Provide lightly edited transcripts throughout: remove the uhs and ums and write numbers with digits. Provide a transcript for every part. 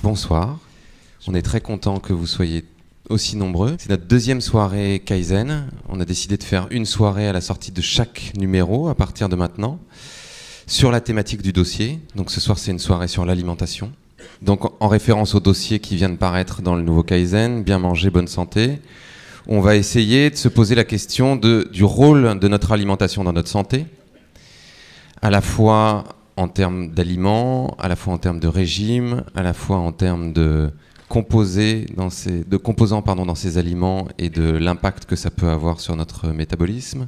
Bonsoir. On est très content que vous soyez aussi nombreux. C'est notre deuxième soirée Kaizen. On a décidé de faire une soirée à la sortie de chaque numéro à partir de maintenant sur la thématique du dossier. Donc ce soir, c'est une soirée sur l'alimentation. Donc en référence au dossier qui vient de paraître dans le nouveau Kaizen, Bien manger, bonne santé, on va essayer de se poser la question du rôle de notre alimentation dans notre santé, à la fois en termes d'aliments, à la fois en termes de régime, à la fois en termes de composants dans ces aliments et de l'impact que ça peut avoir sur notre métabolisme.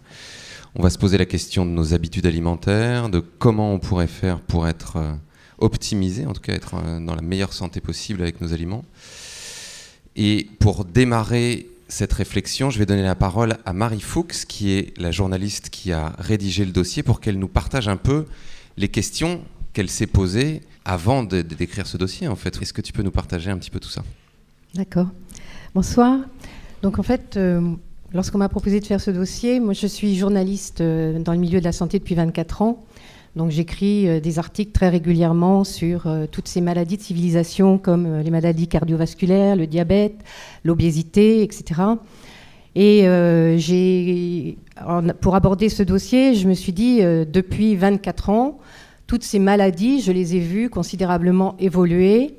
On va se poser la question de nos habitudes alimentaires, de comment on pourrait faire pour être optimisé, en tout cas être dans la meilleure santé possible avec nos aliments. Et pour démarrer cette réflexion, je vais donner la parole à Marie Fuchs, qui est la journaliste qui a rédigé le dossier, pour qu'elle nous partage un peu les questions qu'elle s'est posées avant d'écrire ce dossier, en fait. Est-ce que tu peux nous partager un petit peu tout ça ? D'accord. Bonsoir. Donc, en fait, lorsqu'on m'a proposé de faire ce dossier, moi, je suis journaliste dans le milieu de la santé depuis 24 ans. Donc, j'écris des articles très régulièrement sur toutes ces maladies de civilisation, comme les maladies cardiovasculaires, le diabète, l'obésité, etc. Et pour aborder ce dossier, je me suis dit, depuis 24 ans, toutes ces maladies, je les ai vues considérablement évoluer,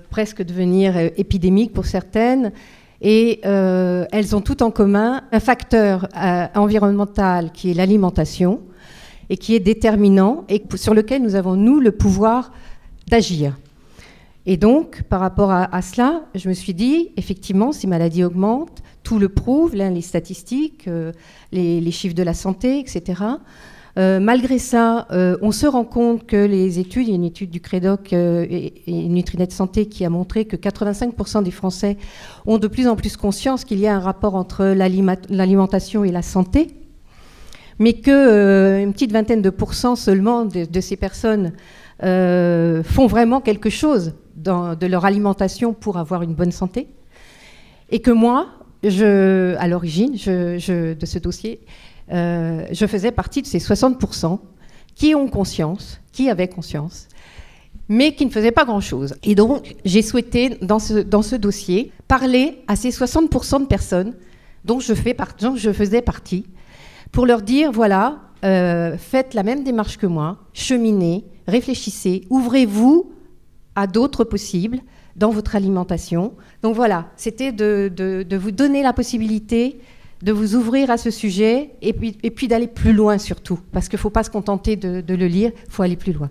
presque devenir épidémiques pour certaines. Et elles ont toutes en commun un facteur environnemental qui est l'alimentation et qui est déterminant et sur lequel nous avons, nous, le pouvoir d'agir. Et donc, par rapport à cela, je me suis dit, effectivement, ces maladies augmentent, tout le prouve, les statistiques, les chiffres de la santé, etc. Malgré ça, on se rend compte que les études, il y a une étude du Crédoc et Nutrinet Santé qui a montré que 85% des Français ont de plus en plus conscience qu'il y a un rapport entre l'alimentation et la santé, mais qu'une petite vingtaine de pourcents seulement de ces personnes font vraiment quelque chose de leur alimentation pour avoir une bonne santé. Et que moi, à l'origine de ce dossier, je faisais partie de ces 60% qui avaient conscience, mais qui ne faisaient pas grand-chose. Et donc, j'ai souhaité, dans ce dossier, parler à ces 60% de personnes dont je faisais partie, pour leur dire, voilà, faites la même démarche que moi, cheminez, réfléchissez, ouvrez-vous à d'autres possibles dans votre alimentation. Donc voilà, c'était de vous donner la possibilité de vous ouvrir à ce sujet et puis d'aller plus loin surtout, parce qu'il ne faut pas se contenter de le lire, il faut aller plus loin.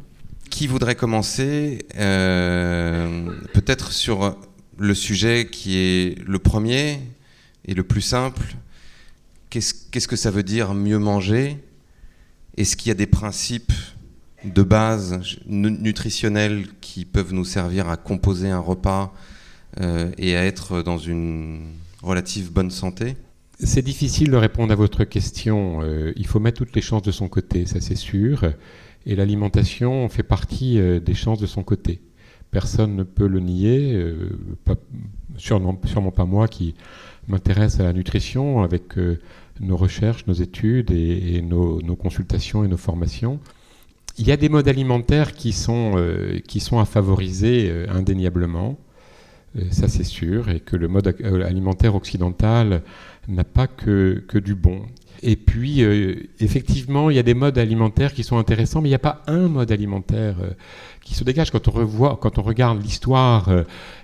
Qui voudrait commencer peut-être sur le sujet qui est le premier et le plus simple. Qu'est-ce que ça veut dire mieux manger ? Est-ce qu'il y a des principes de base nutritionnels qui peuvent nous servir à composer un repas et à être dans une relative bonne santé ? C'est difficile de répondre à votre question. Il faut mettre toutes les chances de son côté, ça c'est sûr. Et l'alimentation fait partie des chances de son côté. Personne ne peut le nier, sûrement pas moi qui m'intéresse à la nutrition avec nos recherches, nos études et nos consultations et nos formations. Il y a des modes alimentaires qui sont à favoriser indéniablement, ça c'est sûr, et que le mode alimentaire occidental n'a pas que du bon. Et puis, effectivement, il y a des modes alimentaires qui sont intéressants, mais il n'y a pas un mode alimentaire qui se dégage. Quand on regarde l'histoire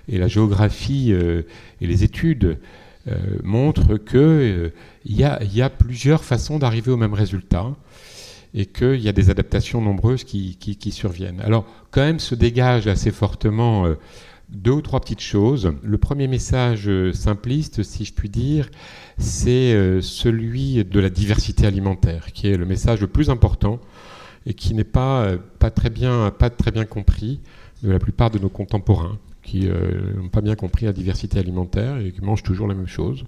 et la géographie et les études montrent qu'il y a plusieurs façons d'arriver au même résultat et qu'il y a des adaptations nombreuses qui surviennent. Alors, quand même, se dégage assez fortement deux ou trois petites choses. Le premier message simpliste, si je puis dire, c'est celui de la diversité alimentaire, qui est le message le plus important et qui n'est pas très bien compris de la plupart de nos contemporains, qui n'ont pas bien compris la diversité alimentaire et qui mangent toujours la même chose.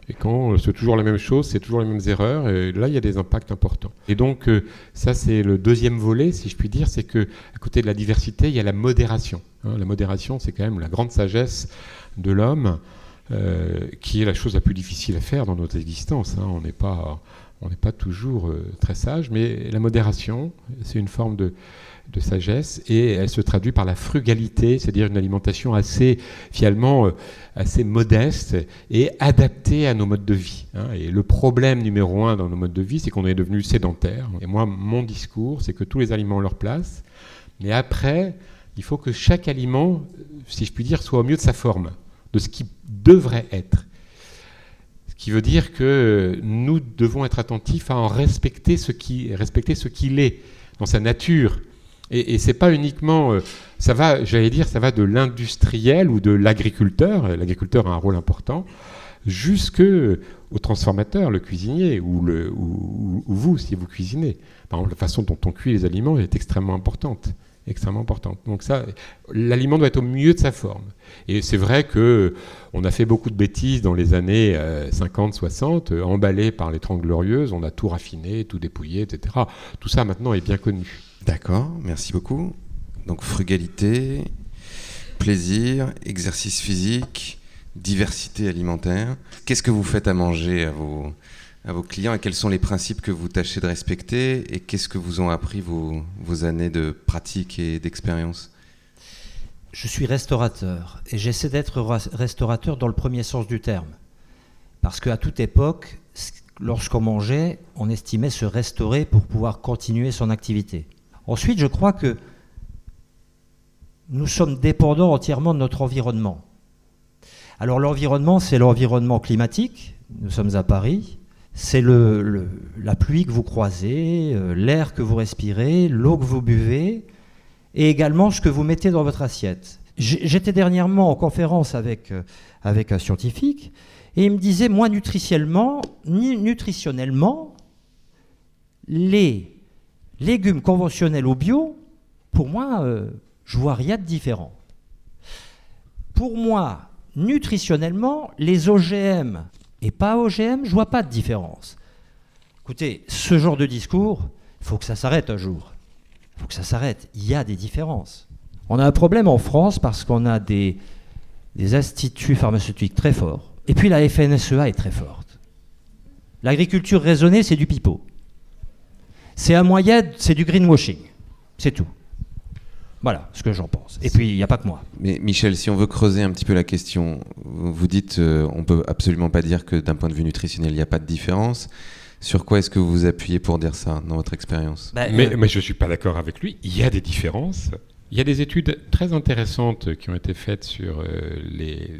Et quand c'est toujours la même chose, c'est toujours les mêmes erreurs, et là, il y a des impacts importants. Et donc, ça, c'est le deuxième volet, si je puis dire, c'est qu'à côté de la diversité, il y a la modération. La modération, c'est quand même la grande sagesse de l'homme, qui est la chose la plus difficile à faire dans notre existence. On n'est pas on n'est pas toujours très sage, mais la modération, c'est une forme de sagesse, et elle se traduit par la frugalité, c'est-à-dire une alimentation assez, finalement, assez modeste et adaptée à nos modes de vie. Et le problème numéro 1 dans nos modes de vie, c'est qu'on est devenu sédentaire. Et moi, mon discours, c'est que tous les aliments ont leur place, mais après, il faut que chaque aliment, si je puis dire, soit au mieux de sa forme, de ce qui devrait être. Ce qui veut dire que nous devons être attentifs à en respecter ce qu'il est dans sa nature. Et c'est pas uniquement, ça va de l'industriel ou de l'agriculteur. L'agriculteur a un rôle important, jusqu'au transformateur, le cuisinier, ou vous, si vous cuisinez. Par exemple, la façon dont on cuit les aliments est extrêmement importante. Donc ça, l'aliment doit être au mieux de sa forme. Et c'est vrai qu'on a fait beaucoup de bêtises dans les années 50, 60, emballés par les 30 Glorieuses, on a tout raffiné, tout dépouillé, etc. Tout ça maintenant est bien connu. D'accord, merci beaucoup. Donc frugalité, plaisir, exercice physique, diversité alimentaire. Qu'est-ce que vous faites à manger à vos clients et quels sont les principes que vous tâchez de respecter et qu'est-ce que vous ont appris vos années de pratique et d'expérience? Je suis restaurateur et j'essaie d'être restaurateur dans le premier sens du terme. Parce qu'à toute époque, lorsqu'on mangeait, on estimait se restaurer pour pouvoir continuer son activité. Ensuite, je crois que nous sommes dépendants entièrement de notre environnement. Alors l'environnement, c'est l'environnement climatique. Nous sommes à Paris. C'est la pluie que vous croisez, l'air que vous respirez, l'eau que vous buvez, et également ce que vous mettez dans votre assiette. J'étais dernièrement en conférence avec un scientifique, et il me disait, moi, nutritionnellement, les légumes conventionnels ou bio, pour moi, je vois rien de différent. Pour moi, nutritionnellement, les OGM et pas OGM, je vois pas de différence. Écoutez, ce genre de discours, il faut que ça s'arrête un jour. Il faut que ça s'arrête. Il y a des différences. On a un problème en France parce qu'on a des instituts pharmaceutiques très forts. Et puis la FNSEA est très forte. L'agriculture raisonnée, c'est du pipeau. C'est un moyen, c'est du greenwashing. C'est tout. Voilà ce que j'en pense. Et puis, il n'y a pas que moi. Mais Michel, si on veut creuser un petit peu la question, vous dites on ne peut absolument pas dire que d'un point de vue nutritionnel, il n'y a pas de différence. Sur quoi est-ce que vous vous appuyez pour dire ça dans votre expérience? Mais je ne suis pas d'accord avec lui. Il y a des différences. Il y a des études très intéressantes qui ont été faites sur les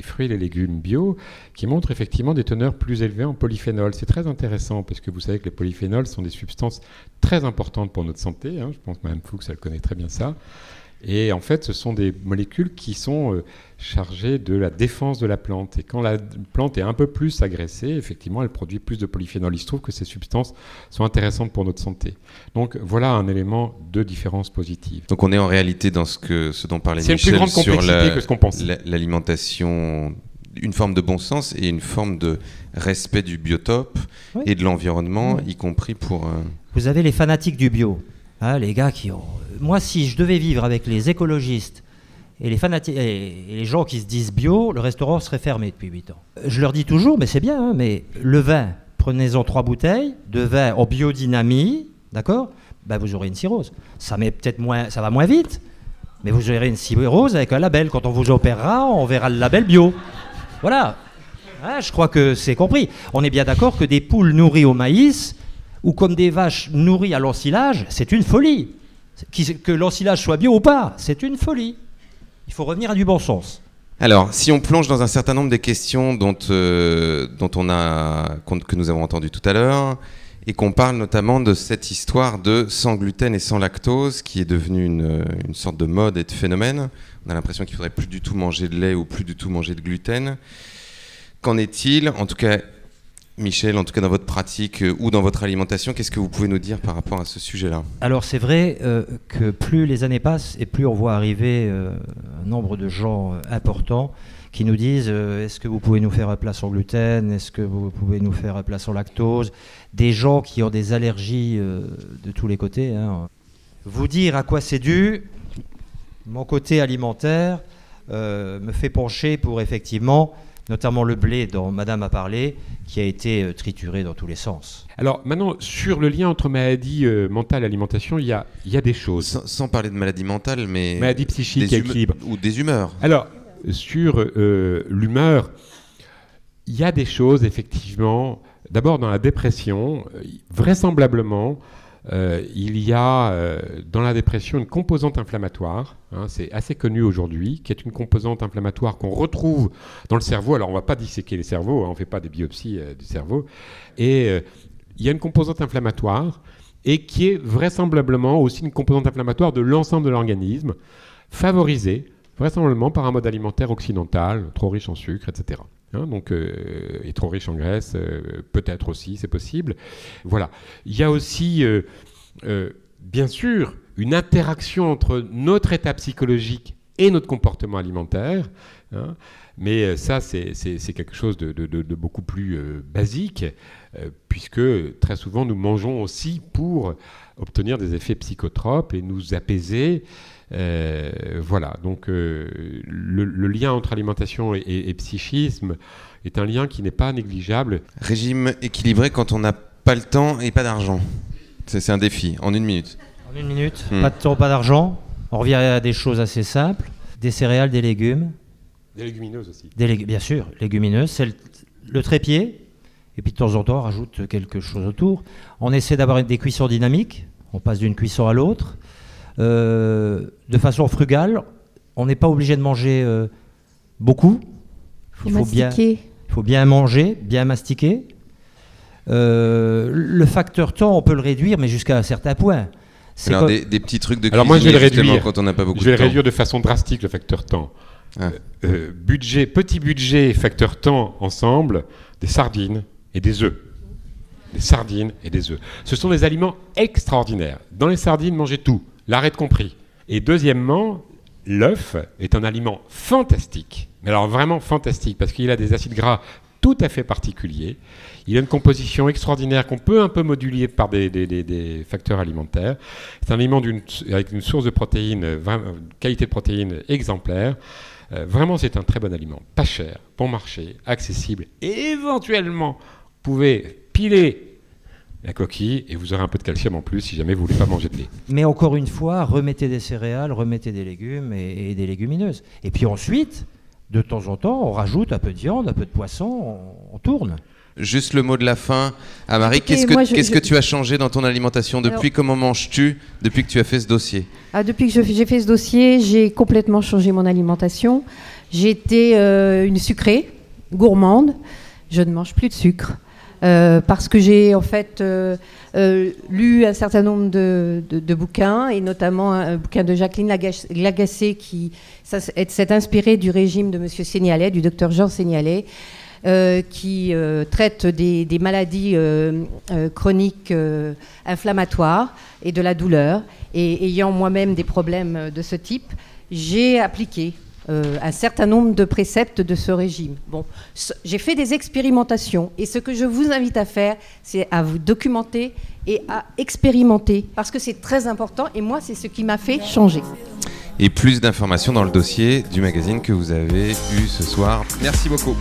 fruits et les légumes bio qui montrent effectivement des teneurs plus élevées en polyphénols. C'est très intéressant parce que vous savez que les polyphénols sont des substances très importantes pour notre santé. Je pense que Mme Fuchs, elle connaît très bien ça. Et en fait, ce sont des molécules qui sont chargées de la défense de la plante. Et quand la plante est un peu plus agressée, effectivement, elle produit plus de polyphénol. Il se trouve que ces substances sont intéressantes pour notre santé. Donc voilà un élément de différence positive. Donc on est en réalité dans ce dont parlait Michel sur l'alimentation, une forme de bon sens et une forme de respect du biotope et de l'environnement, y compris pour... Vous avez les fanatiques du bio, les gars qui ont... Moi, si je devais vivre avec les écologistes et les fanatiques et les gens qui se disent bio, le restaurant serait fermé depuis 8 ans. Je leur dis toujours, mais c'est bien, mais le vin, prenez-en 3 bouteilles de vin en biodynamie, d'accord ? Vous aurez une cirrhose. Ça va moins vite, mais vous aurez une cirrhose avec un label. Quand on vous opérera, on verra le label bio. Voilà. Je crois que c'est compris. On est bien d'accord que des poules nourries au maïs ou comme des vaches nourries à l'ensilage, c'est une folie. Que l'ensilage soit bio ou pas, c'est une folie. Il faut revenir à du bon sens. Alors, si on plonge dans un certain nombre des questions que nous avons entendues tout à l'heure, et qu'on parle notamment de cette histoire de sans gluten et sans lactose, qui est devenue une sorte de mode et de phénomène. On a l'impression qu'il ne faudrait plus du tout manger de lait ou plus du tout manger de gluten. Qu'en est-il ? En tout cas, Michel, en tout cas dans votre pratique ou dans votre alimentation, qu'est-ce que vous pouvez nous dire par rapport à ce sujet-là ? Alors c'est vrai que plus les années passent et plus on voit arriver un nombre de gens importants qui nous disent est-ce que vous pouvez nous faire un plat sans gluten ? Est-ce que vous pouvez nous faire un plat sans lactose ? Des gens qui ont des allergies de tous les côtés. Vous dire à quoi c'est dû, mon côté alimentaire me fait pencher pour effectivement notamment le blé dont Madame a parlé, qui a été trituré dans tous les sens. Alors maintenant, sur le lien entre maladie mentale et alimentation, il y a des choses. Sans parler de maladie mentale, mais... Maladie psychique et équilibre. Ou des humeurs. Alors, sur l'humeur, il y a des choses, effectivement. D'abord, dans la dépression, vraisemblablement, il y a dans la dépression une composante inflammatoire, c'est assez connu aujourd'hui, qui est une composante inflammatoire qu'on retrouve dans le cerveau. Alors on ne va pas disséquer les cerveaux, on ne fait pas des biopsies du cerveau. Et il y a une composante inflammatoire et qui est vraisemblablement aussi une composante inflammatoire de l'ensemble de l'organisme, favorisée vraisemblablement par un mode alimentaire occidental, trop riche en sucre, etc. Et trop riche en graisse, peut-être aussi, c'est possible. Voilà. Il y a aussi, bien sûr, une interaction entre notre état psychologique et notre comportement alimentaire. Mais ça, c'est quelque chose de beaucoup plus basique, puisque très souvent, nous mangeons aussi pour obtenir des effets psychotropes et nous apaiser. Voilà, donc le lien entre alimentation et psychisme est un lien qui n'est pas négligeable. Régime équilibré quand on n'a pas le temps et pas d'argent. C'est un défi, en 1 minute. En 1 minute, pas de temps, pas d'argent. On revient à des choses assez simples, des céréales, des légumes. Des légumineuses aussi. Bien sûr, légumineuses, c'est le trépied, et puis de temps en temps on rajoute quelque chose autour. On essaie d'avoir des cuissons dynamiques, on passe d'une cuisson à l'autre. De façon frugale, on n'est pas obligé de manger beaucoup. Il faut bien manger, bien mastiquer. Le facteur temps, on peut le réduire, mais jusqu'à un certain point. Alors des petits trucs de cuisine. Alors moi, je vais le réduire quand on n'a pas beaucoup de temps. Je vais le réduire de façon drastique, le facteur temps. Petit budget, facteur temps ensemble, des sardines et des œufs. Des sardines et des œufs. Ce sont des aliments extraordinaires. Dans les sardines, mangez tout. L'arrêt compris. Et deuxièmement, l'œuf est un aliment fantastique, mais alors vraiment fantastique, parce qu'il a des acides gras tout à fait particuliers. Il a une composition extraordinaire qu'on peut un peu moduler par des facteurs alimentaires. C'est un aliment avec une source de protéines, qualité de protéines exemplaire. Vraiment, c'est un très bon aliment. Pas cher, bon marché, accessible. Et éventuellement, vous pouvez piler la coquille et vous aurez un peu de calcium en plus si jamais vous ne voulez pas manger de lait. Mais encore une fois, remettez des céréales, remettez des légumes et des légumineuses. Et puis ensuite, de temps en temps, on rajoute un peu de viande, un peu de poisson, on tourne. Juste le mot de la fin. Ah Marie, qu'est-ce que tu as changé dans ton alimentation depuis? Comment manges-tu depuis que tu as fait ce dossier? Depuis que j'ai fait ce dossier, j'ai complètement changé mon alimentation. J'ai été une sucrée, gourmande. Je ne mange plus de sucre. Parce que j'ai en fait lu un certain nombre de bouquins, et notamment un bouquin de Jacqueline Lagacé qui s'est inspiré du régime de M. Seignalais, du docteur Jean Seignalais, qui traite des maladies chroniques inflammatoires et de la douleur. Et ayant moi-même des problèmes de ce type, j'ai appliqué un certain nombre de préceptes de ce régime. Bon, j'ai fait des expérimentations, et ce que je vous invite à faire, c'est à vous documenter et à expérimenter, parce que c'est très important, et moi, c'est ce qui m'a fait changer. Et plus d'informations dans le dossier du magazine que vous avez eu ce soir. Merci beaucoup.